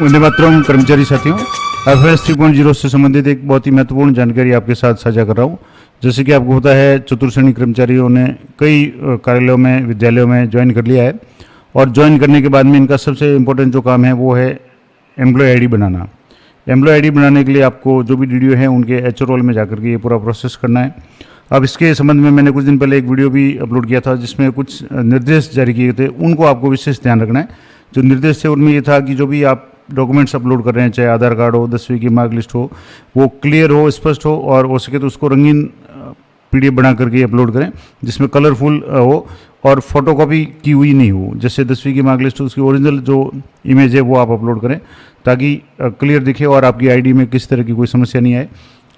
वंदे मातरम कर्मचारी साथियों, FS 3.0 से संबंधित एक बहुत ही महत्वपूर्ण जानकारी आपके साथ साझा कर रहा हूँ। जैसे कि आपको पता है, चतुर्श्रेणी कर्मचारियों ने कई कार्यालयों में, विद्यालयों में ज्वाइन कर लिया है और ज्वाइन करने के बाद में इनका सबसे इम्पोर्टेंट जो काम है वो है एम्प्लॉय आईडी बनाना। एम्प्लॉय आईडी बनाने के लिए आपको जो भी डीडीओ है उनके एचओ रोल में जाकर के ये पूरा प्रोसेस करना है। अब इसके संबंध में मैंने कुछ दिन पहले एक वीडियो भी अपलोड किया था जिसमें कुछ निर्देश जारी किए थे, उनको आपको विशेष ध्यान रखना है। जो निर्देश थे उनमें ये था कि जो भी आप डॉक्यूमेंट्स अपलोड कर रहे हैं, चाहे आधार कार्ड हो, 10वीं की मार्कलिस्ट हो, वो क्लियर हो, स्पष्ट हो और हो सके तो उसको रंगीन पीडीएफ बना करके अपलोड करें जिसमें कलरफुल हो और फोटोकॉपी की हुई नहीं हो। जैसे 10वीं की मार्कलिस्ट हो, उसकी ओरिजिनल जो इमेज है वो आप अपलोड करें ताकि क्लियर दिखे और आपकी आईडी में किसी तरह की कोई समस्या नहीं आए।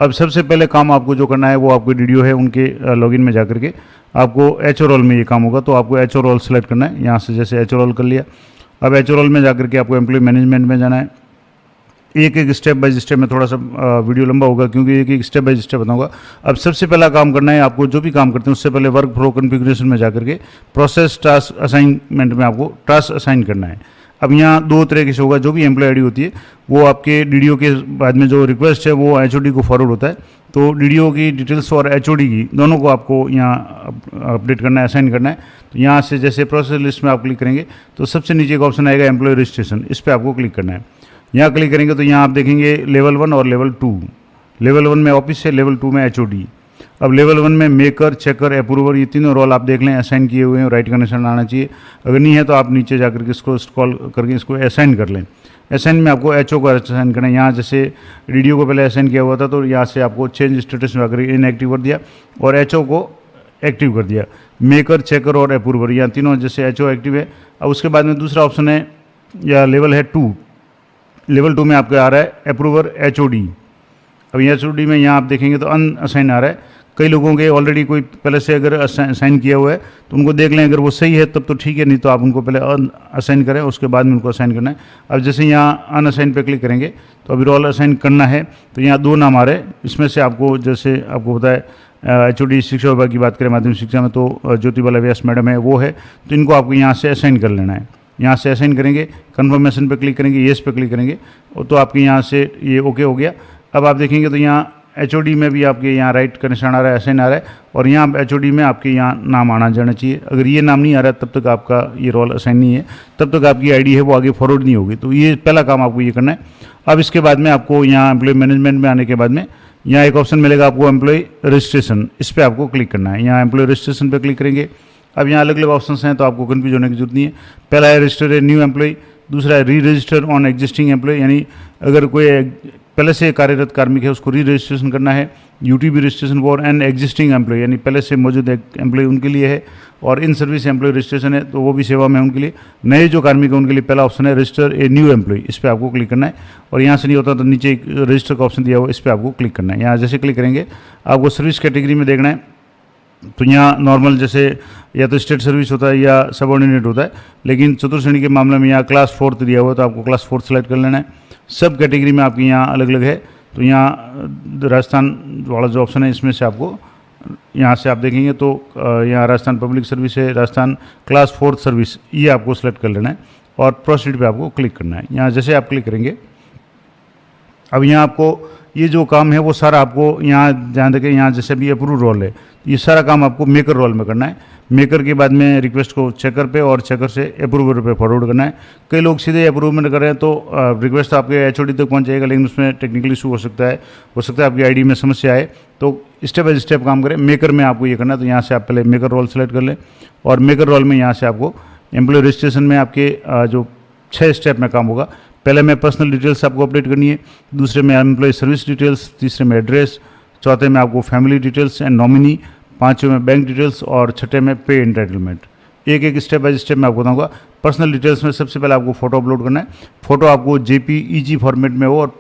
अब सबसे पहले काम आपको जो करना है वो आपके डीडीओ है उनके लॉगिन में जाकर के आपको एचओ रोल में ये काम होगा। तो आपको एचओ रोल सेलेक्ट करना है। यहाँ से जैसे एचओ रोल कर लिया, अब एचओ रोल में जाकर के आपको एम्प्लॉय मैनेजमेंट में जाना है। एक एक स्टेप बाय स्टेप में, थोड़ा सा वीडियो लंबा होगा क्योंकि एक एक स्टेप बाय स्टेप बताऊंगा। अब सबसे पहला काम करना है आपको, जो भी काम करते हैं उससे पहले वर्क फ्लो कॉन्फ़िगरेशन में जाकर के प्रोसेस टास्क असाइनमेंट में आपको टास्क असाइन करना है। अब यहाँ दो तरीके से होगा। जो भी एम्प्लॉय आईडी होती है वो आपके डीडीओ के बाद में जो रिक्वेस्ट है वो एचओडी को फॉरवर्ड होता है। तो डीडीओ की डिटेल्स और एचओडी की दोनों को आपको यहाँ अपडेट करना है, असाइन करना है। तो यहाँ से जैसे प्रोसेस लिस्ट में आप क्लिक करेंगे तो सबसे नीचे का ऑप्शन आएगा एम्प्लॉय रजिस्ट्रेशन, इस पर आपको क्लिक करना है। यहाँ क्लिक करेंगे तो यहाँ आप देखेंगे लेवल 1 और लेवल 2। लेवल 1 में ऑफिस है, लेवल 2 में एचओडी। अब लेवल 1 में मेकर, चेकर, अप्रूवर, ये तीनों रोल आप देख लें असाइन किए हुए हैं, राइट का निशान आना चाहिए। अगर नहीं है तो आप नीचे जाकर के इसको स्क्रॉल करके इसको असाइन कर लें। असाइन में आपको एचओ को असाइन करना है। यहाँ जैसे डीडीओ को पहले असाइन किया हुआ था तो यहाँ से आपको चेंज स्टेटस में आकर इनएक्टिव कर दिया और एचओ को एक्टिव कर दिया। मेकर, चेकर और अप्रूवर, यहाँ तीनों जैसे एचओ एक्टिव है। अब उसके बाद में दूसरा ऑप्शन है या लेवल है 2। लेवल 2 में आपका आ रहा है अप्रूवर एचओडी। अब एचओडी में यहाँ आप देखेंगे तो अनअसाइन आ रहा है। कई लोगों के ऑलरेडी कोई पहले से अगर असाइन किया हुआ है तो उनको देख लें, अगर वो सही है तब तो ठीक है, नहीं तो आप उनको पहले असाइन करें, उसके बाद में उनको असाइन करना है। अब जैसे यहाँ अनअसाइन पे क्लिक करेंगे तो अभी रोल असाइन करना है तो यहाँ 2 नाम आ रहे हैं। इसमें से आपको जैसे आपको पता है एचओडी शिक्षा विभाग की बात करें माध्यमिक शिक्षा में तो ज्योतिबाला व्यास मैडम है, वो है, तो इनको आपको यहाँ से असाइन कर लेना है। यहाँ से असाइन करेंगे, कन्फर्मेशन पे क्लिक करेंगे, येस पे क्लिक करेंगे तो आपके यहाँ से ये ओके हो गया। अब आप देखेंगे तो यहाँ एचओडी में भी आपके यहाँ राइट का निशान आ रहा है, असाइन आ रहा है और यहाँ एचओडी में आपके यहाँ नाम आना जाना चाहिए। अगर ये नाम नहीं आ रहा है तब तक आपका ये रोल असाइन नहीं है, तब तक आपकी आईडी है वो आगे फॉरवर्ड नहीं होगी। तो ये पहला काम आपको ये करना है। अब इसके बाद में आपको यहाँ एम्प्लॉय मैनेजमेंट में आने के बाद में यहाँ एक ऑप्शन मिलेगा आपको एम्प्लॉय रजिस्ट्रेशन, इस पर आपको क्लिक करना है। यहाँ एम्प्लॉय रजिस्ट्रेशन पर क्लिक करेंगे। अब यहाँ अलग अलग ऑप्शन हैं तो आपको कन्फ्यूज होने की जरूरत नहीं है। पहला है रजिस्टर ए न्यू एम्प्लॉय, दूसरा है री रजिस्टर ऑन एग्जिस्टिंग एम्प्लॉय, यानी अगर कोई पहले से कार्यरत कार्मिक है उसको री रजिस्ट्रेशन करना है। UTB registration for an existing employee, यानी पहले से मौजूद एम्प्लॉय उनके लिए है। और इन सर्विस एम्प्लॉय रजिस्ट्रेशन है तो वो भी सेवा में उनके लिए। नए जो कार्मिक है उनके लिए पहला ऑप्शन है रजिस्टर ए न्यू एम्प्लॉय, इस पर आपको क्लिक करना है। और यहाँ से नहीं होता तो नीचे एक रजिस्टर का ऑप्शन दिया हुआ, इस पर आपको क्लिक करना है। यहाँ जैसे क्लिक करेंगे आपको सर्विस कैटेगरी में देखना है तो यहाँ नॉर्मल जैसे या तो स्टेट सर्विस होता है या सबऑर्डिनेट होता है, लेकिन चतुर्श्रेणी के मामले में यहाँ क्लास 4 दिया हुआ है तो आपको क्लास 4 सेलेक्ट कर लेना है। सब कैटेगरी में आपकी यहाँ अलग अलग है तो यहाँ राजस्थान वाला जो ऑप्शन है इसमें से आपको यहाँ से आप देखेंगे तो यहाँ राजस्थान पब्लिक सर्विस है, राजस्थान क्लास 4 सर्विस, ये आपको सेलेक्ट कर लेना है और प्रोसीड पे आपको क्लिक करना है। यहाँ जैसे आप क्लिक करेंगे अब यहाँ आपको ये जो काम है वो सारा आपको यहाँ ध्यान देखें, यहाँ जैसे भी अप्रूव रोल है ये सारा काम आपको मेकर रोल में करना है। मेकर के बाद में रिक्वेस्ट को चेकर पे और चेकर से अप्रूवर पे फॉरवर्ड करना है। कई लोग सीधे अप्रूवमेंट कर रहे हैं तो रिक्वेस्ट आपके एचओडी तक पहुँच जाएगा, लेकिन उसमें टेक्निकल इशू हो सकता है आपकी आईडी में समस्या आए। तो स्टेप बाय स्टेप काम करें। मेकर में आपको ये करना है तो यहाँ से आप पहले मेकर रोल सेलेक्ट कर लें और मेकर रोल में यहाँ से आपको एम्प्लॉय रजिस्ट्रेशन में आपके जो 6 स्टेप में काम होगा। पहले में पर्सनल डिटेल्स आपको अपडेट करनी है, दूसरे में एम्प्लॉय सर्विस डिटेल्स, तीसरे में एड्रेस, चौथे में आपको फैमिली डिटेल्स एंड नॉमिनी, पाँचवें में बैंक डिटेल्स और छठे में पे एंटाइटलमेंट। एक एक स्टेप बाय स्टेप मैं आपको बताऊंगा। पर्सनल डिटेल्स में सबसे पहले आपको फोटो अपलोड करना है। फोटो आपको जेपीईजी फॉर्मेट में हो और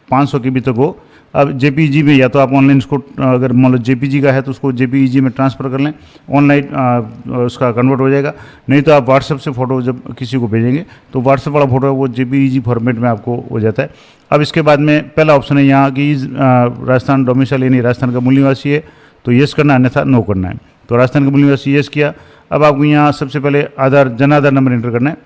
500 KB तक हो। अब जेपीईजी में या तो आप ऑनलाइन इसको अगर मान लो जेपीजी का है तो उसको जेपीईजी में ट्रांसफ़र कर लें, ऑनलाइन उसका कन्वर्ट हो जाएगा। नहीं तो आप व्हाट्सएप से फ़ोटो जब किसी को भेजेंगे तो व्हाट्सएप वाला फ़ोटो है वो जेपीईजी फॉर्मेट में आपको हो जाता है। अब इसके बाद में पहला ऑप्शन है यहाँ की राजस्थान डोमिसाइल यानी राजस्थान का मूल निवासी है तो येस करना है, अन्यथा नो करना है। तो राजस्थान का मूल निवासी येस किया। अब आपको यहाँ सबसे पहले जन आधार नंबर एंटर करना है।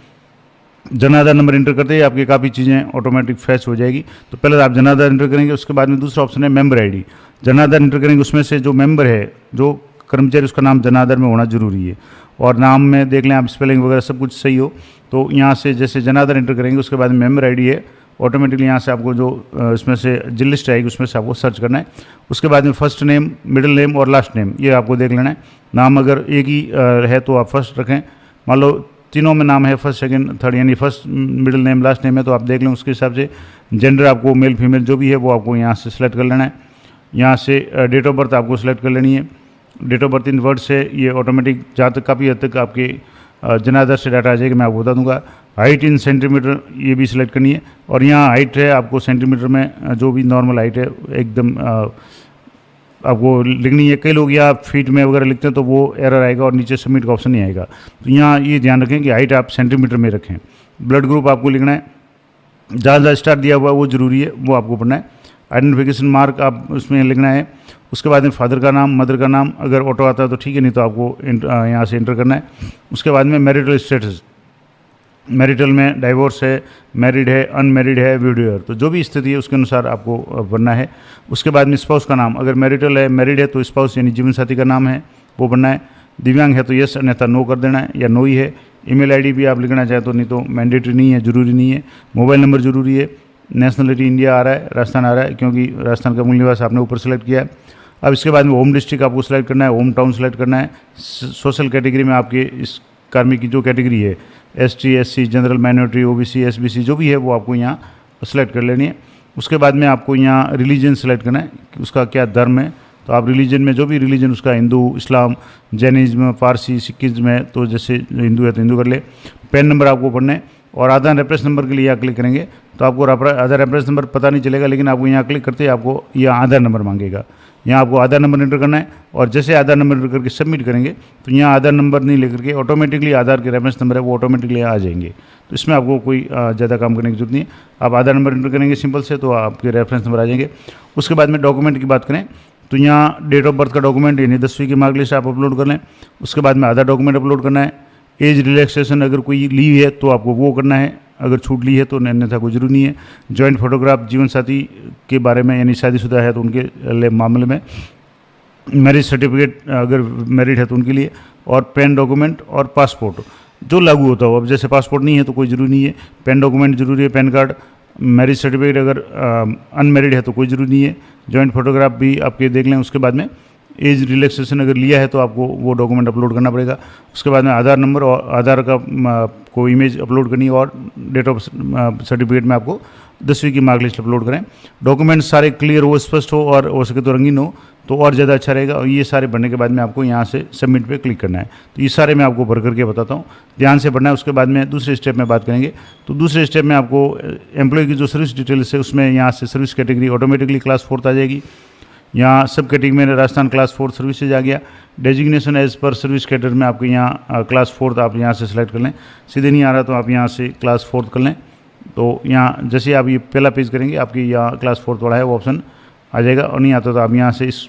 जन आधार नंबर इंटर करते ही आपकी काफ़ी चीज़ें ऑटोमेटिक फैच हो जाएगी। तो पहले तो आप जन आधार इंटर करेंगे, उसके बाद में दूसरा ऑप्शन है member ID. Jan Aadhaar inter करेंगे, उसमें से जो मेंबर है, जो कर्मचारी, उसका नाम जन आधार में होना जरूरी है। और नाम में देख लें आप, स्पेलिंग वगैरह सब कुछ सही हो। तो यहाँ से जैसे जन आधार इंटर करेंगे, उसके बाद मेंबर आईडी है, ऑटोमेटिकली यहाँ से आपको जो इसमें से जिल लिस्ट आएगी उसमें से आपको सर्च करना है। उसके बाद में फर्स्ट नेम, मिडिल नेम और लास्ट नेम ये आपको देख लेना है। नाम अगर एक ही है तो आप फर्स्ट रखें। मान लो तीनों में नाम है, फर्स्ट सेकंड थर्ड, यानी first middle name last name है, तो आप देख लें उसके हिसाब से जेंडर आपको मेल फीमेल जो भी है वो आपको यहाँ से सिलेक्ट कर लेना है। यहाँ से डेट ऑफ बर्थ आपको सिलेक्ट कर लेनी है। Date of birth in word से ये ऑटोमेटिक जहाँ तक काफ़ी हद तक आपके जन आधार से डाटा आ जाएगा, मैं आपको बता दूंगा। हाइट इन सेंटीमीटर ये भी सिलेक्ट करनी है। और यहाँ हाइट है आपको सेंटीमीटर में, जो भी नॉर्मल हाइट है एकदम आपको लिखनी है। कई लोग या फीट में वगैरह लिखते हैं तो वो एरर आएगा और नीचे सबमिट का ऑप्शन नहीं आएगा। तो यहाँ ये ध्यान रखें कि हाइट आप सेंटीमीटर में रखें। ब्लड ग्रुप आपको लिखना है, ज़्यादा स्टार दिया हुआ वो ज़रूरी है, वो आपको पढ़ना है। आइडेंटिफिकेशन मार्क आप उसमें लिखना है। उसके बाद में फादर का नाम, मदर का नाम अगर ऑटो आता है तो ठीक है, नहीं तो आपको यहाँ से इंटर करना है। उसके बाद में मैरिटल स्टेटस, मैरिटल में डाइवोर्स है, मैरिड है, अनमैरिड है, विडोयर, तो जो भी स्थिति है उसके अनुसार आपको भरना है। उसके बाद में स्पाउस का नाम, अगर मैरिटल है, मैरिड है तो स्पाउस यानी जीवन साथी का नाम है वो भरना है। दिव्यांग है तो यस, अन्यथा नो कर देना है, या नो ही है। ईमेल आईडी भी आप लिखना चाहें तो, नहीं तो मैंडेटरी नहीं है, ज़रूरी नहीं है। मोबाइल नंबर ज़रूरी है। नेशनलिटी इंडिया आ रहा है, राजस्थान आ रहा है, क्योंकि राजस्थान का मूल निवास आपने ऊपर सेलेक्ट किया है। अब इसके बाद में होम डिस्ट्रिक्ट आपको सेलेक्ट करना है, होम टाउन सेलेक्ट करना है। सोशल कैटेगरी में आपके इस कार्मिक की जो कैटेगरी है, ST SC, general minority, OBC SBC जो भी है वो आपको यहाँ सेलेक्ट कर लेनी है। उसके बाद में आपको यहाँ रिलीजन सेलेक्ट करना है कि उसका क्या धर्म है। तो आप रिलीजन में जो भी रिलीजन उसका, हिंदू, इस्लाम, जैनिज्म, पारसी, सिखिज्म है, तो जैसे हिंदू है तो हिंदू कर ले। पैन नंबर आपको पढ़ना है। और आधार रेफरेंस नंबर के लिए यहाँ क्लिक करेंगे तो आपको आधार रेफरेंस नंबर पता नहीं चलेगा, लेकिन आपको यहाँ क्लिक करते ही आपको यहाँ आधार नंबर मांगेगा। यहाँ आपको आधार नंबर एंटर करना है। और जैसे आधार नंबर एंटर करके सबमिट करेंगे तो यहाँ आधार नंबर नहीं लेकर के ऑटोमेटिकली आधार के रेफरेंस नंबर है वो ऑटोमेटिकली आ जाएंगे। तो इसमें आपको कोई ज़्यादा काम करने की जरूरत नहीं है। आप आधार नंबर एंटर करेंगे सिंपल से तो आपके रेफरेंस नंबर आ जाएंगे। उसके बाद में डॉक्यूमेंट की बात करें तो यहाँ डेट ऑफ बर्थ का डॉक्यूमेंट यानी 10वीं की मार्कलिस्ट आप अपलोड कर लें। उसके बाद में आधार डॉक्यूमेंट अपलोड करना है। एज रिलैक्सेशन अगर कोई ली है तो आपको वो करना है, अगर छूट ली है तो अन्यथा कोई जरूरी नहीं है। जॉइंट फोटोग्राफ जीवन साथी के बारे में यानी शादीशुदा है तो उनके मामले में। मैरिज सर्टिफिकेट अगर मैरिड है तो उनके लिए। और पेन डॉक्यूमेंट और पासपोर्ट जो लागू होता हो। अब जैसे पासपोर्ट नहीं है तो कोई ज़रूरी नहीं है, पेन डॉक्यूमेंट जरूरी है, पैन कार्ड। मैरिज सर्टिफिकेट अगर अनमैरिड है तो कोई ज़रूरी नहीं है। जॉइंट फोटोग्राफ भी आपके देख लें। उसके बाद में एज रिलैक्सेशन अगर लिया है तो आपको वो डॉक्यूमेंट अपलोड करना पड़ेगा। उसके बाद में आधार नंबर और आधार का को इमेज अपलोड करनी है। और डेट ऑफ सर्टिफिकेट में आपको 10वीं की मार्कलिस्ट अपलोड करें। डॉक्यूमेंट सारे क्लियर हो, स्पष्ट हो और हो सके तो रंगीन हो तो और ज़्यादा अच्छा रहेगा। और ये सारे भरने के बाद में आपको यहाँ से सबमिट पे क्लिक करना है। तो ये सारे मैं आपको भर करके बताता हूँ, ध्यान से भरना है। उसके बाद में दूसरे स्टेप में बात करेंगे। तो दूसरे स्टेप में आपको एम्प्लॉय की जो सर्विस डिटेल्स है उसमें यहाँ से सर्विस कैटेगरी ऑटोमेटिकली क्लास 4 आ जाएगी। यहाँ सब कैटेगरी में राजस्थान क्लास 4 सर्विसेज आ गया। Designation as per service category में आपको यहाँ क्लास 4 आप यहाँ से सेलेक्ट कर लें। सीधे नहीं आ रहा तो आप यहाँ से क्लास 4 कर लें। तो यहाँ जैसे आप ये पहला पेज करेंगे आपकी यहाँ क्लास 4 वाला है वो ऑप्शन आ जाएगा। और नहीं आता तो आप यहाँ से इस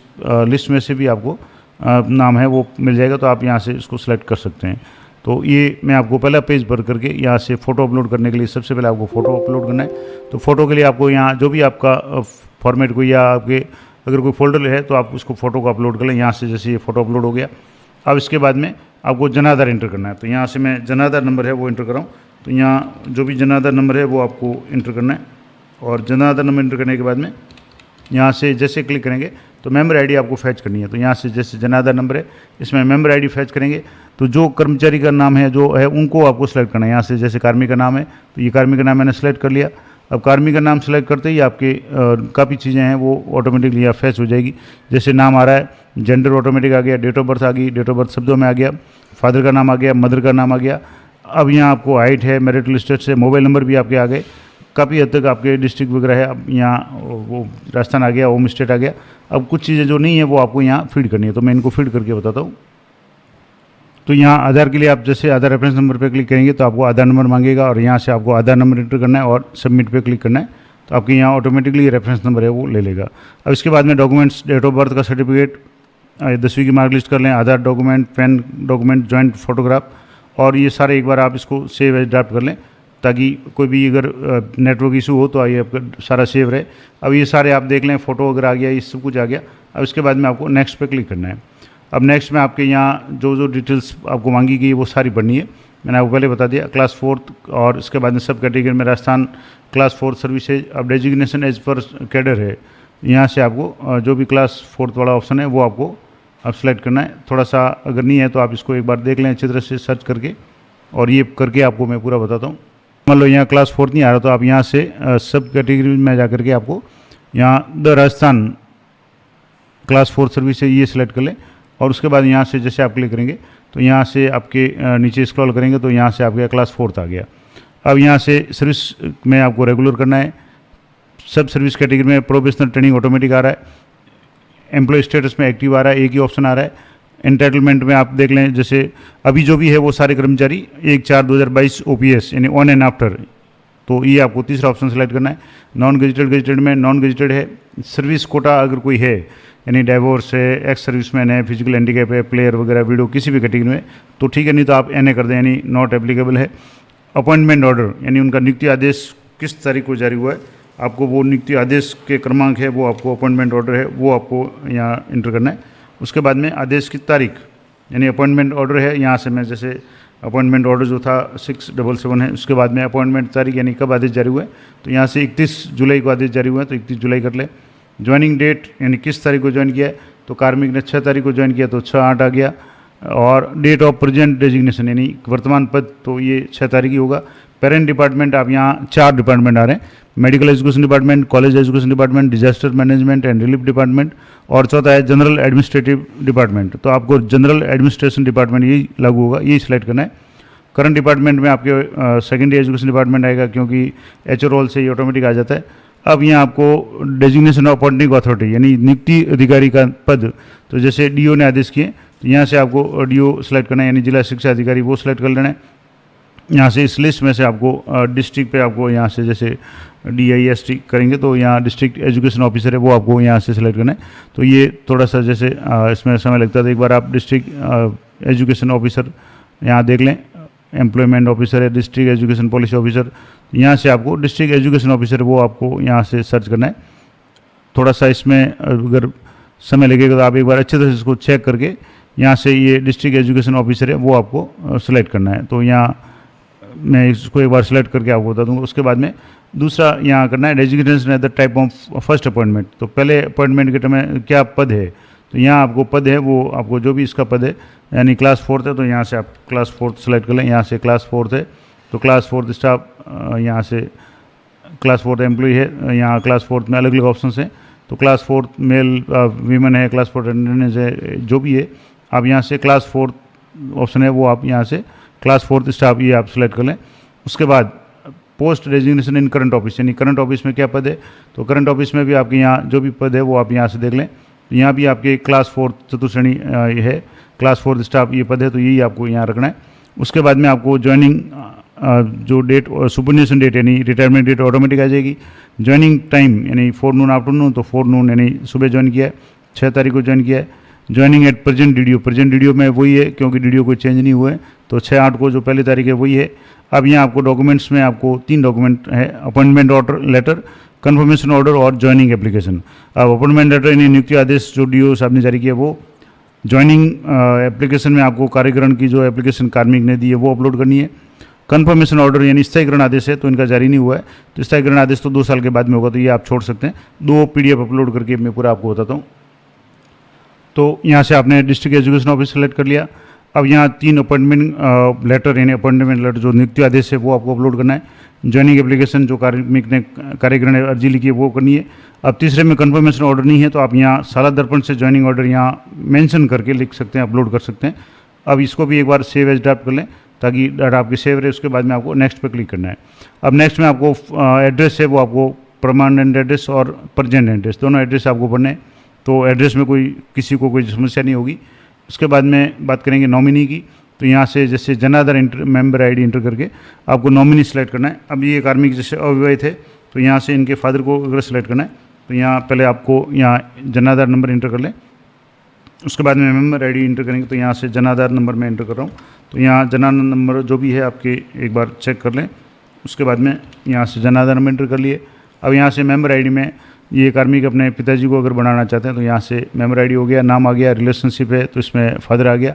लिस्ट में से भी आपको नाम है वो मिल जाएगा, तो आप यहाँ से इसको सेलेक्ट कर सकते हैं। तो ये मैं आपको पहला पेज भर करके यहाँ से फ़ोटो अपलोड करने के लिए सबसे पहले आपको फ़ोटो अपलोड करना है। तो फ़ोटो के लिए आपको यहाँ जो भी आपका फॉर्मेट कोई या आपके अगर कोई फोल्डर है तो आप उसको फ़ोटो को अपलोड कर लें। यहाँ से जैसे ये फ़ोटो अपलोड हो गया। अब इसके बाद में आपको जन आधार इंटर करना है। तो यहाँ से मैं जन आधार नंबर है वो इंटर कर रहा हूँ। तो यहाँ जो भी जन आधार नंबर है वो आपको इंटर करना है। और जन आधार नंबर इंटर करने के बाद में यहाँ से जैसे क्लिक करेंगे तो मेंबर आईडी आपको फैच करनी है। तो यहाँ से जैसे जन आधार नंबर है इसमें मेंबर आईडी फैच करेंगे तो जो कर्मचारी का नाम है जो है उनको आपको सेलेक्ट करना है। यहाँ से जैसे कार्मिक का नाम है तो ये कार्मिक का नाम मैंने सेलेक्ट कर लिया। अब कार्मिक का नाम सेलेक्ट करते ही आपके काफ़ी चीज़ें हैं वो ऑटोमेटिकली यहाँ फैच हो जाएगी। जैसे नाम आ रहा है, जेंडर ऑटोमेटिक आ गया, डेट ऑफ बर्थ आ गई, डेट ऑफ बर्थ शब्दों में आ गया, फादर का नाम आ गया, मदर का नाम आ गया। अब यहाँ आपको हाइट है, मैरिटल स्टेटस है, मोबाइल नंबर भी आपके आ गए। काफ़ी हद तक आपके डिस्ट्रिक्ट वगैरह है। अब यहाँ वो राजस्थान आ गया, होम स्टेट आ गया। अब कुछ चीज़ें जो नहीं है वो आपको यहाँ फीड करनी है, तो मैं इनको फीड करके बताता हूँ। तो यहाँ आधार के लिए आप जैसे आधार रेफरेंस नंबर पे क्लिक करेंगे तो आपको आधार नंबर मांगेगा और यहाँ से आपको आधार नंबर एंटर करना है और सबमिट पे क्लिक करना है। तो आपके यहाँ ऑटोमेटिकली रेफरेंस नंबर है वो ले लेगा। अब इसके बाद में डॉक्यूमेंट्स, डेट ऑफ बर्थ का सर्टिफिकेट, 10वीं की मार्कलिस्ट कर लें, Aadhaar document, PAN document, joint photograph, और ये सारे एक बार आप इसको सेव एज ड्राफ्ट कर लें। ताकि कोई भी अगर नेटवर्क इशू हो तो ये आपका सारा सेव रहे। अब ये सारे आप देख लें, फ़ोटो वगैरह आ गया, ये सब कुछ आ गया। अब इसके बाद में आपको नेक्स्ट पे क्लिक करना है। अब नेक्स्ट में आपके यहाँ जो जो डिटेल्स आपको मांगी गई वो सारी भरनी है। मैंने आपको पहले बता दिया क्लास 4th, और इसके बाद में सब कैटेगरी में राजस्थान क्लास 4 सर्विसेज। अब डेजिग्नेशन एज पर कैडर है, यहाँ से आपको जो भी क्लास 4th वाला ऑप्शन है वो आपको अब सेलेक्ट करना है। थोड़ा सा अगर नहीं है तो आप इसको एक बार देख लें अच्छी तरह से सर्च करके, और ये करके आपको मैं पूरा बताता हूँ। मान लो यहाँ क्लास 4th नहीं आ रहा तो आप यहाँ से सब कैटेगरी में जा करके आपको यहाँ द राजस्थान क्लास 4 सर्विस है ये सिलेक्ट कर लें, और उसके बाद यहाँ से जैसे आप क्लिक करेंगे तो यहाँ से आपके नीचे स्क्रॉल करेंगे तो यहाँ से आपके क्लास 4th आ गया। अब यहाँ से सर्विस में आपको रेगुलर करना है। सब सर्विस कैटेगरी में प्रोफेशनल ट्रेनिंग ऑटोमेटिक आ रहा है, एम्प्लॉय स्टेटस में एक्टिव आ रहा है, एक ही ऑप्शन आ रहा है। एंटाइटलमेंट में आप देख लें, जैसे अभी जो भी है वो सारे कर्मचारी 1/4/2022 OPS यानी ऑन एंड आफ्टर, तो ये आपको तीसरा ऑप्शन सेलेक्ट करना है। नॉन गेजेटेड, गेजेटेड में नॉन गेजेटेड है। सर्विस कोटा अगर कोई है यानी डाइवोर्स है, एक्स सर्विसमैन है, फिजिकल हैंडीकैप है, प्लेयर वगैरह वीडियो किसी भी कैटेगरी में तो ठीक है, नहीं तो आप NA कर दें यानी नॉट एप्लीकेबल है। अपॉइंटमेंट ऑर्डर यानी उनका नियुक्ति आदेश किस तारीख को जारी हुआ है, आपको वो नियुक्ति आदेश के क्रमांक है वो आपको अपॉइंटमेंट ऑर्डर है वो आपको यहाँ इंटर करना है। उसके बाद में आदेश की तारीख यानी अपॉइंटमेंट ऑर्डर है, यहाँ से मैं जैसे अपॉइंटमेंट ऑर्डर जो था 677 है, उसके बाद में अपॉइंटमेंट तारीख यानी कब आदेश जारी हुआ है तो यहाँ से 31 जुलाई को आदेश जारी हुआ है तो 31 जुलाई कर ले। ज्वाइनिंग डेट यानी किस तारीख को ज्वाइन किया है, तो कार्मिक ने 6 तारीख को ज्वाइन किया तो 6/8 आ गया। और डेट ऑफ प्रेजेंट डेजिग्नेशन यानी वर्तमान पद तो ये 6 तारीख ही होगा। पेरेंट डिपार्टमेंट आप यहाँ 4 डिपार्टमेंट आ रहे हैं, medical education department, college education department, disaster management and relief department, और चौथा है जनरल एडमिनिस्ट्रेटिव डिपार्टमेंट। तो आपको जनरल एडमिनिस्ट्रेशन डिपार्टमेंट यही लागू होगा, यही सिलेक्ट करना है। करंट डिपार्टमेंट में आपके सेकेंडरी एजुकेशन डिपार्टमेंट आएगा क्योंकि HO रोल से ये ऑटोमेटिक आ जाता है। अब यहाँ आपको डेजिग्नेशन ऑफ अपॉइंटिंग अथॉरिटी यानी नियुक्ति अधिकारी का पद, तो जैसे DO ने आदेश किए तो यहाँ से आपको DO सेलेक्ट करना है यानी जिला शिक्षा अधिकारी वो सिलेक्ट कर लेना है। यहाँ से इस लिस्ट में से आपको डिस्ट्रिक्ट पे आपको यहाँ से जैसे DIST करेंगे तो यहाँ डिस्ट्रिक्ट एजुकेशन ऑफिसर है वो आपको यहाँ से सेलेक्ट करना है। तो ये थोड़ा सा जैसे इसमें समय लगता है तो एक बार आप डिस्ट्रिक्ट एजुकेशन ऑफिसर यहाँ देख लें, एम्प्लॉयमेंट ऑफिसर है, डिस्ट्रिक्ट एजुकेशन पॉलिसी ऑफिसर, यहाँ से आपको डिस्ट्रिक्ट एजुकेशन ऑफिसर वो आपको यहाँ से सर्च करना है। थोड़ा सा इसमें अगर समय लगेगा तो आप एक बार अच्छे तरह से इसको चेक करके यहाँ से ये डिस्ट्रिक्ट एजुकेशन ऑफिसर है वो आपको सेलेक्ट करना है। तो यहाँ मैं इसको एक बार सेलेक्ट करके आपको बता दूंगा। उसके बाद में दूसरा यहाँ करना है designation at the type of first appointment, तो पहले अपॉइंटमेंट के टाइम में क्या पद है, तो यहाँ आपको पद है वो आपको जो भी इसका पद है यानी क्लास 4th है तो यहाँ से आप क्लास 4th सेलेक्ट कर लें। यहाँ से क्लास 4th है तो क्लास 4th स्टाफ, यहाँ से क्लास 4th एम्प्लॉय है, यहाँ क्लास 4th में अलग अलग ऑप्शन हैं तो क्लास 4th मेल वीमेन है, क्लास 4th अटेंडेंस है, जो भी है आप यहाँ से क्लास 4th ऑप्शन है वो आप यहाँ से क्लास 4th स्टाफ ये आप सेलेक्ट कर लें। उसके बाद पोस्ट डेजिग्नेशन इन करंट ऑफिस यानी करंट ऑफिस में क्या पद है, तो करंट ऑफिस में भी आपके यहाँ जो भी पद है वो आप यहाँ से देख लें। तो यहाँ भी आपके क्लास 4th चतुर्थ श्रेणी है, क्लास 4th स्टाफ ये पद है तो यही आपको यहाँ रखना है। उसके बाद में आपको ज्वाइनिंग जो डेट सुपरनेशन डेट यानी रिटायरमेंट डेट ऑटोमेटिक आ जाएगी। ज्वाइनिंग टाइम यानी 4 नून आफ्टरनून, तो 4 नून यानी सुबह ज्वाइन किया है, 6 तारीख को ज्वाइन किया है। ज्वाइनिंग एट प्रेजेंट DDO में वही है क्योंकि DDO कोई चेंज नहीं हुआ है तो 6/8 को जो पहली तारीख है वही है। अब यहाँ आपको डॉक्यूमेंट्स में आपको 3 डॉक्यूमेंट है, appointment order letter, confirmation order और ज्वाइनिंग एप्लीकेशन। अब अपॉइंटमेंट लेटर यानी नियुक्ति आदेश जो DO साहब ने जारी किया वो, ज्वाइनिंग एप्लीकेशन में आपको कार्यकरण की जो एप्लीकेशन कार्मिक ने दी है वो अपलोड करनी है। कन्फर्मेशन ऑर्डर यानी स्थायीकरण आदेश है तो इनका जारी नहीं हुआ है तो स्थायीकरण आदेश तो 2 साल के बाद में होगा तो ये आप छोड़ सकते हैं। 2 PDF अपलोड करके मैं पूरा आपको बताता हूँ। तो यहाँ से आपने डिस्ट्रिक्ट एजुकेशन ऑफिस सेलेक्ट कर लिया। अब यहाँ 3 अपॉइंटमेंट लेटर यानी अपॉइंटमेंट लेटर जो नियुक्ति आदेश है वो आपको अपलोड करना है। ज्वाइनिंग एप्लीकेशन जो कार्मिक ने कार्यकरण अर्जी लिखी है वो करनी है। अब तीसरे में कन्फर्मेशन ऑर्डर नहीं है तो आप यहाँ साला दर्पण से ज्वाइनिंग ऑर्डर यहाँ मेंशन करके लिख सकते हैं, अपलोड कर सकते हैं। अब इसको भी एक बार सेव एज ड्राफ्ट कर लें ताकि डाटा आपकी सेव रहे। उसके बाद में आपको नेक्स्ट पे क्लिक करना है। अब नेक्स्ट में आपको एड्रेस है वो आपको परमानेंट एड्रेस और प्रेजेंट एड्रेस दोनों एड्रेस आपको भरने हैं तो एड्रेस में किसी को कोई समस्या नहीं होगी। उसके बाद में बात करेंगे नॉमिनी की, तो यहाँ से जैसे जनाधार मेंबर ID इंटर करके आपको नॉमिनी सेलेक्ट करना है। अब ये कार्मिक जैसे अविवाहित है तो यहाँ से इनके फादर को अगर सेलेक्ट करना है तो यहाँ पहले आपको यहाँ जनाधार नंबर इंटर कर लें। उसके बाद में मेंबर ID इंटर करेंगे तो यहाँ से जनाधार नंबर मैं इंटर कर रहा हूँ तो यहाँ जनाधार नंबर जो भी है आपके एक बार चेक कर लें। उसके बाद में यहाँ से जन आधार नंबर एंटर कर लिए। अब यहाँ से मेंबर आईडी में ये कार्मिक अपने पिताजी को अगर बनाना चाहते हैं तो यहाँ से मेंबर आईडी हो गया, नाम आ गया, रिलेशनशिप है तो इसमें फादर आ गया।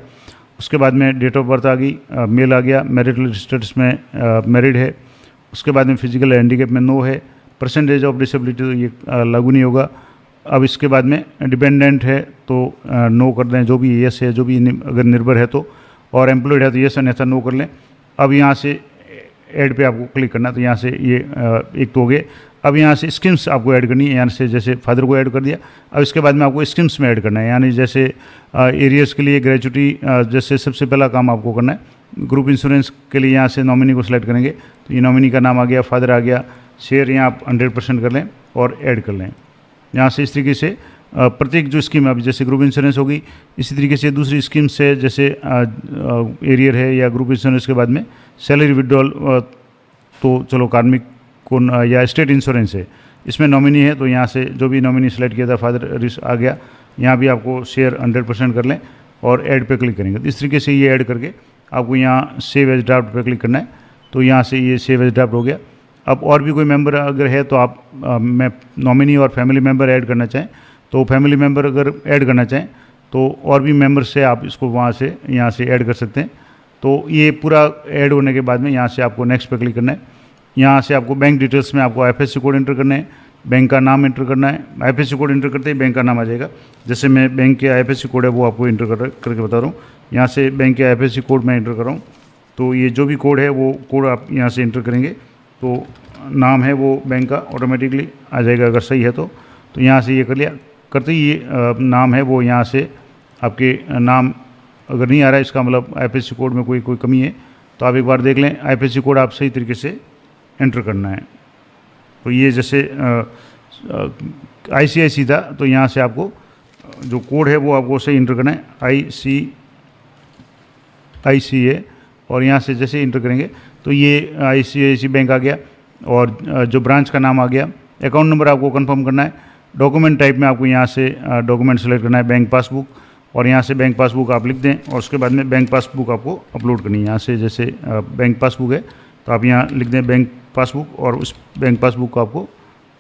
उसके बाद में डेट ऑफ बर्थ आ गई, मेल आ गया, मैरिटल स्टेटस में मैरिड है। उसके बाद में फिजिकल हैंडीकैप में नो है, परसेंटेज ऑफ डिसेबिलिटी तो ये लागू नहीं होगा। अब इसके बाद में डिपेंडेंट है तो नो कर दें, जो भी यस है, जो भी अगर निर्भर है तो, और एम्प्लॉयड है तो यस अन्यथा नो कर लें। अब यहाँ से ऐड पे आपको क्लिक करना है तो यहाँ से ये एक तो हो गए। अब यहाँ से स्कीम्स आपको ऐड करनी है, यहाँ से जैसे फादर को ऐड कर दिया। अब इसके बाद में आपको स्कीम्स में ऐड करना है, यानी जैसे एरियर्स के लिए ग्रेचुटी, जैसे सबसे पहला काम आपको करना है ग्रुप इंश्योरेंस के लिए यहाँ से नॉमिनी को सिलेक्ट करेंगे तो ये नॉमिनी का नाम आ गया, फादर आ गया, शेयर यहाँ आप 100% कर लें और ऐड कर लें। यहाँ से इस तरीके से प्रत्येक जो स्कीम अभी जैसे ग्रुप इंश्योरेंस होगी, इसी तरीके से दूसरी स्कीम से जैसे एरियर है या ग्रुप इंश्योरेंस के बाद में सैलरी विड्रॉल, तो चलो कार्मिक को या स्टेट इंश्योरेंस है, इसमें नॉमिनी है तो यहाँ से जो भी नॉमिनी सेलेक्ट किया था फादर आ गया, यहाँ भी आपको शेयर 100% कर लें और ऐड पे क्लिक करेंगे। तो इस तरीके से ये ऐड करके आपको यहाँ सेव एज ड्राफ्ट पे क्लिक करना है तो यहाँ से ये सेव एज ड्राफ्ट हो गया। अब और भी कोई मेंबर अगर है तो आप मैं नॉमिनी और फैमिली मेंबर ऐड करना चाहें तो फैमिली मेंबर अगर ऐड करना चाहें तो और भी मेंबर से आप इसको वहाँ से यहाँ से ऐड कर सकते हैं। तो ये पूरा ऐड होने के बाद में यहाँ से आपको नेक्स्ट पे क्लिक करना है। यहाँ से आपको बैंक डिटेल्स में आपको IFSC कोड एंटर करना है, बैंक का नाम एंटर करना है। IFSC कोड एंटर करते ही बैंक का नाम आ जाएगा। जैसे मैं बैंक के IFSC कोड है वो आपको एंटर करके बता रहा हूँ। यहाँ से बैंक के IFSC कोड मैं एंटर कर रहा हूँ तो ये जो भी कोड है वो कोड आप यहाँ से एंटर करेंगे तो नाम है वो बैंक का ऑटोमेटिकली आ जाएगा अगर सही है तो यहाँ से ये कर लिया। करते ही ये नाम है वो यहाँ से आपके नाम अगर नहीं आ रहा है इसका मतलब IFSC कोड में कोई कमी है तो आप एक बार देख लें। IFSC कोड आप सही तरीके से एंटर करना है। तो ये जैसे ICIC था तो यहाँ से आपको जो कोड है वो आपको सही एंटर करना है, ICICA, और यहाँ से जैसे एंटर करेंगे तो ये ICICI बैंक आ गया और जो ब्रांच का नाम आ गया। अकाउंट नंबर आपको कंफर्म करना है। डॉक्यूमेंट टाइप में आपको यहाँ से डॉक्यूमेंट सेलेक्ट करना है बैंक पासबुक, और यहाँ से बैंक पासबुक आप लिख दें और उसके बाद में बैंक पासबुक आपको अपलोड करनी है। यहाँ से जैसे बैंक पासबुक है तो आप यहाँ लिख दें बैंक पासबुक और उस बैंक पासबुक को आपको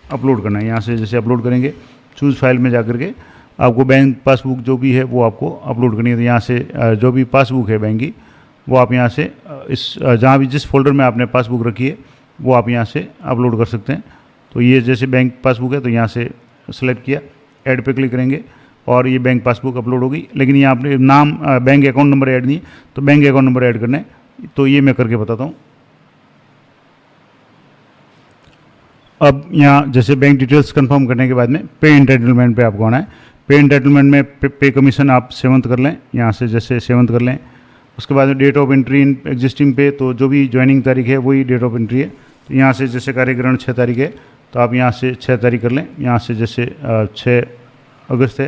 अपलोड करना है। यहाँ से जैसे अपलोड करेंगे चूज़ फाइल में जा कर के आपको बैंक पासबुक जो भी है वो आपको अपलोड करनी है। तो यहाँ से जो भी पासबुक है बैंक की वो आप यहाँ से इस जहाँ भी जिस फोल्डर में आपने पासबुक रखी है वो आप यहाँ से अपलोड कर सकते हैं। तो ये जैसे बैंक पासबुक है तो यहाँ से सेलेक्ट किया, ऐड पे क्लिक करेंगे और ये बैंक पासबुक अपलोड होगी। लेकिन यहाँ आपने नाम बैंक अकाउंट नंबर ऐड नहीं है तो बैंक अकाउंट नंबर ऐड करना है, तो ये मैं करके बताता हूँ। अब यहाँ जैसे बैंक डिटेल्स कंफर्म करने के बाद में पे एंटाइटलमेंट पे आपको आना है। पे एंटाइटलमेंट में पे कमीशन आप 7th कर लें, यहाँ से जैसे 7th कर लें। उसके बाद में date of entry in existing pay, तो जो भी ज्वाइनिंग तारीख है वही डेट ऑफ एंट्री है। तो यहाँ से जैसे कार्यग्रहण 6 तारीख है तो आप यहाँ से 6 तारीख कर लें। यहाँ से जैसे 6 अगस्त है।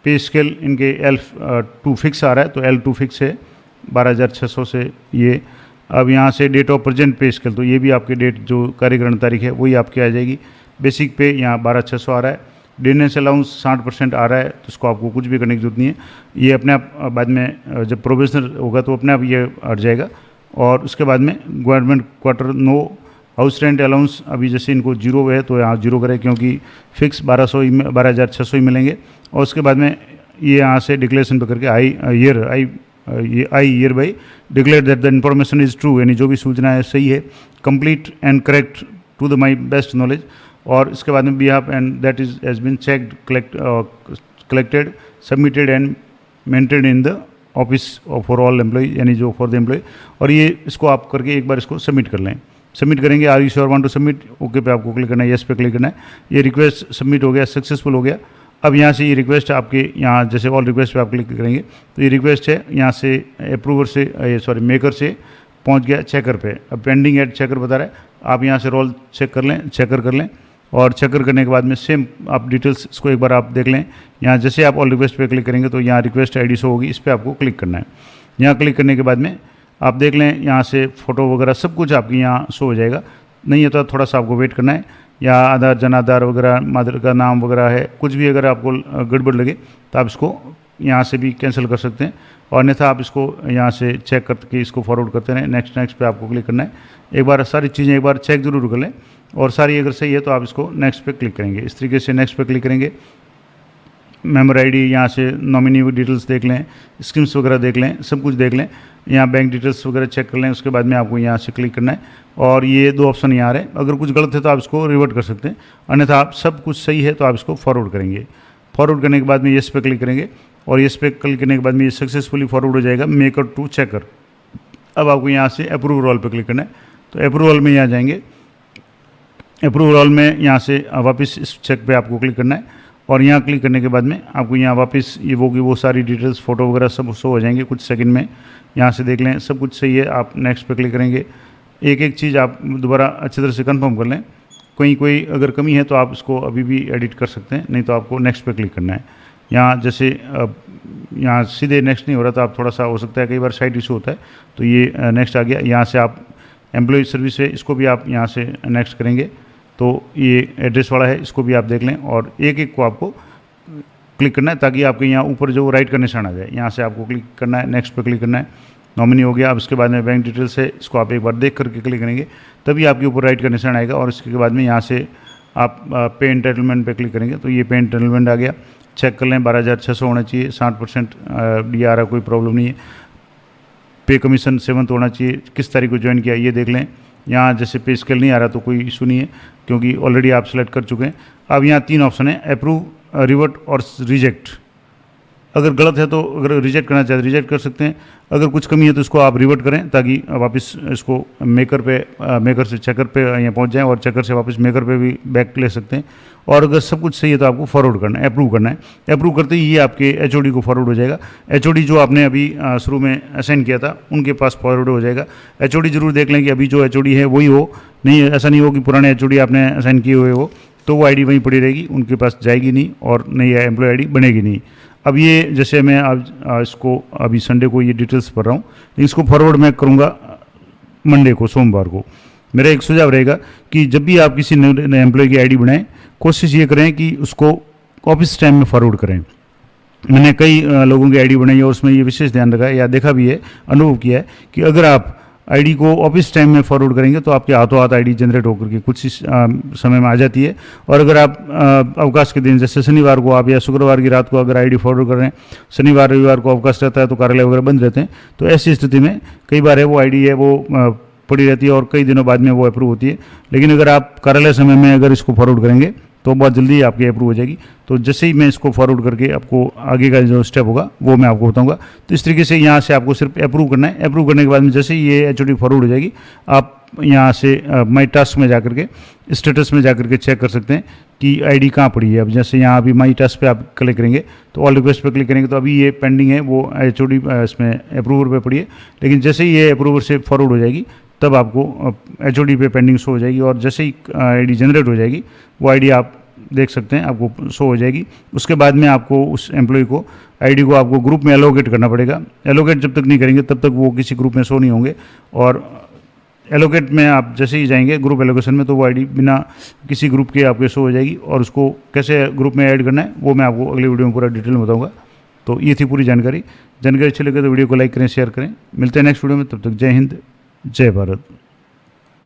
पे स्केल इनके L2 फिक्स आ रहा है तो L2 फिक्स है 12,600 से ये। अब यहाँ से date of present pay scale, तो ये भी आपके डेट जो कार्यग्रहण तारीख है वही आपकी आ जाएगी। बेसिक पे यहाँ 12,600 आ रहा है। डिनेंस अलाउंस 60% आ रहा है तो इसको आपको कुछ भी करने की जरूरत नहीं है, ये अपने आप बाद में जब प्रोबेशनर होगा तो अपने आप ये हट जाएगा। और उसके बाद में government quarter no house rent allowance, अभी जैसे इनको 0 है तो यहाँ 0 करें क्योंकि फिक्स 12,600 ही मिलेंगे। और उसके बाद में ये यहाँ से डिक्लेरेशन पर करके I hereby declare that the information is true, यानी जो भी सूचना है सही है, complete and correct to the my best knowledge. और इसके बाद में behalf and that is has been checked, collected, submitted and maintain in the office for all employ, यानी जो फॉर द एम्प्लॉय। और ये इसको आप करके एक बार इसको सबमिट कर लें। सबमिट करेंगे, are you sure want to submit, okay पे आपको क्लिक करना है, येस पे क्लिक करना है। ये रिक्वेस्ट सबमिट हो गया, सक्सेसफुल हो गया। अब यहाँ से ये रिक्वेस्ट आपके यहाँ जैसे ऑल रिक्वेस्ट पे आप क्लिक करेंगे तो ये रिक्वेस्ट है यहाँ से अप्रूवर से मेकर से पहुँच गया चेकर पे। अब पेंडिंग एट चेकर बता रहा है, आप यहाँ से रोल चेकर कर लें। और चेकर करने के बाद में सेम आप डिटेल्स इसको एक बार आप देख लें। यहाँ जैसे आप ऑल रिक्वेस्ट पे क्लिक करेंगे तो यहाँ रिक्वेस्ट ID शो होगी, इस पर आपको क्लिक करना है। यहाँ क्लिक करने के बाद में आप देख लें यहाँ से फ़ोटो वगैरह सब कुछ आपकी यहाँ शो हो जाएगा। नहीं है तो थोड़ा सा आपको वेट करना है, या आधार जन आधार वगैरह मदर का नाम वगैरह है, कुछ भी अगर आपको गड़बड़ लगे तो आप इसको यहाँ से भी कैंसिल कर सकते हैं, और अन्यथा आप इसको यहाँ से चेक करके इसको फॉरवर्ड करते रहें। नेक्स्ट नेक्स्ट पे आपको क्लिक करना है। एक बार सारी चीज़ें एक बार चेक जरूर कर लें, और सारी अगर सही है तो आप इसको नेक्स्ट पे क्लिक करेंगे। इस तरीके से नेक्स्ट पे क्लिक करेंगे। मेंबर आईडी, यहाँ से नॉमिनी डिटेल्स देख लें, स्कीम्स वगैरह देख लें, सब कुछ देख लें, यहाँ बैंक डिटेल्स वगैरह चेक कर लें। उसके बाद में आपको यहाँ से क्लिक करना है, और ये 2 ऑप्शन यहाँ आ रहे हैं। अगर कुछ गलत है तो आप इसको रिवर्ट कर सकते हैं, अन्यथा आप सब कुछ सही है तो आप इसको फॉरवर्ड करेंगे। फॉरवर्ड करने के बाद में येस पे क्लिक करेंगे, और येस पे क्लिक करने के बाद में ये सक्सेसफुली फॉरवर्ड हो जाएगा मेकर टू चेकर। अब आपको यहाँ से अप्रूव ऑल पे क्लिक करना है, तो अप्रूव ऑल में यहाँ जाएंगे। अप्रूव ऑल में यहाँ से वापस इस चेक पे आपको क्लिक करना है, और यहाँ क्लिक करने के बाद में आपको यहाँ वापस ये वो सारी डिटेल्स फोटो वगैरह सब शो हो जाएंगे कुछ सेकंड में। यहाँ से देख लें सब कुछ सही है, आप नेक्स्ट पे क्लिक करेंगे। एक एक चीज़ आप दोबारा अच्छी तरह से कंफर्म कर लें, कोई अगर कमी है तो आप इसको अभी भी एडिट कर सकते हैं, नहीं तो आपको नेक्स्ट पे क्लिक करना है। यहाँ जैसे यहाँ सीधे नेक्स्ट नहीं हो रहा, तो आप थोड़ा सा हो सकता है कई बार साइट इशू होता है, तो ये नेक्स्ट आ गया। यहाँ से आप एम्प्लॉय सर्विस है, इसको भी आप यहाँ से नेक्स्ट करेंगे, तो ये एड्रेस वाला है, इसको भी आप देख लें, और एक एक को आपको क्लिक करना है ताकि आपके यहाँ ऊपर जो राइट का निशान आ जाए। यहाँ से आपको क्लिक करना है, नेक्स्ट पे क्लिक करना है। नॉमिनी हो गया। अब इसके बाद में बैंक डिटेल्स है, इसको आप एक बार देख करके क्लिक करेंगे, तभी आपके ऊपर राइट का निशान आएगा। और इसके बाद में यहाँ से आप पे एंटाइटलमेंट पे क्लिक करेंगे, तो ये पे एंटाइटलमेंट आ गया। चेक कर लें 12,600 होना चाहिए, 60% DRR, कोई प्रॉब्लम नहीं है। पे कमीशन 7th होना चाहिए, किस तारीख को ज्वाइन किया ये देख लें। यहाँ जैसे पे स्केल नहीं आ रहा तो कोई इशू नहीं है, क्योंकि ऑलरेडी आप सेलेक्ट कर चुके हैं। अब यहाँ 3 ऑप्शन है, अप्रूव, रिवर्ट और रिजेक्ट। अगर गलत है तो अगर रिजेक्ट करना चाहते रिजेक्ट कर सकते हैं, अगर कुछ कमी है तो इसको आप रिवर्ट करें ताकि वापस इसको मेकर से चेकर पे यहाँ पहुँच जाएँ, और चेकर से वापस मेकर पे भी बैक ले सकते हैं। और अगर सब कुछ सही है तो आपको फॉरवर्ड करना है, अप्रूव करना है। अप्रूव करते ही ये आपके HOD को फॉरवर्ड हो जाएगा। HOD जो आपने अभी शुरू में असाइन किया था उनके पास फॉरवर्ड हो जाएगा। HOD जरूर देख लें कि अभी जो HOD है वही हो, नहीं ऐसा नहीं हो कि पुराने HOD आपने असाइन किए हुए हो, तो वो ID वहीं पड़ी रहेगी, उनके पास जाएगी नहीं और नई एम्प्लॉय ID बनेगी नहीं। अब ये जैसे मैं आज इसको अभी संडे को ये डिटेल्स भर रहा हूँ, इसको फॉरवर्ड मैं करूँगा मंडे को, सोमवार को। मेरा एक सुझाव रहेगा कि जब भी आप किसी नए एम्प्लॉय की ID बनाएं, कोशिश ये करें कि उसको ऑफिस टाइम में फॉरवर्ड करें। मैंने कई लोगों की ID बनाई है और उसमें ये विशेष ध्यान रखा है या देखा भी है, अनुभव किया है कि अगर आप ID को ऑफिस टाइम में फॉरवर्ड करेंगे तो आपके हाथों हाथ ID जनरेट होकर के कुछ ही समय में आ जाती है। और अगर आप अवकाश के दिन जैसे शनिवार को आप या शुक्रवार की रात को अगर ID फॉरवर्ड कर रहे हैं, शनिवार रविवार को अवकाश रहता है तो कार्यालय वगैरह बंद रहते हैं, तो ऐसी स्थिति में कई बार है वो ID है वो पड़ी रहती है और कई दिनों बाद में वो अप्रूव होती है। लेकिन अगर आप कार्यालय समय में अगर इसको फॉरवर्ड करेंगे तो बहुत जल्दी आपकी अप्रूव हो जाएगी। तो जैसे ही मैं इसको फॉरवर्ड करके आपको आगे का जो स्टेप होगा वो मैं आपको बताऊंगा। तो इस तरीके से यहाँ से आपको सिर्फ अप्रूव करना है। अप्रूव करने के बाद में जैसे ही ये HOD फॉरवर्ड हो जाएगी, आप यहाँ से माई टास्क में जाकर के स्टेटस में जाकर के चेक कर सकते हैं कि ID कहाँ पड़ी है। अब जैसे यहाँ अभी माई टास्क पे आप क्लिक करेंगे तो ऑल रिक्वेस्ट पे क्लिक करेंगे तो अभी ये पेंडिंग है, वो HOD इसमें अप्रूवर पे पड़ी है। लेकिन जैसे ही ये अप्रूवर से फॉरवर्ड हो जाएगी तब आपको HOD पे पेंडिंग शो हो जाएगी, और जैसे ही ID जनरेट हो जाएगी वो ID आप देख सकते हैं आपको शो हो जाएगी। उसके बाद में आपको उस एम्प्लॉय को ID को आपको ग्रुप में एलोकेट करना पड़ेगा। एलोकेट जब तक नहीं करेंगे तब तक वो किसी ग्रुप में शो नहीं होंगे, और एलोकेट में आप जैसे ही जाएंगे ग्रुप एलोकेशन में तो वो ID बिना किसी ग्रुप के आपके शो हो जाएगी। और उसको कैसे ग्रुप में ऐड करना है वो मैं आपको अगली वीडियो में पूरा डिटेल में बताऊँगा। तो ये थी पूरी जानकारी अच्छी लगे तो वीडियो को लाइक करें, शेयर करें। मिलते हैं नेक्स्ट वीडियो में, तब तक जय हिंद, जय भारत।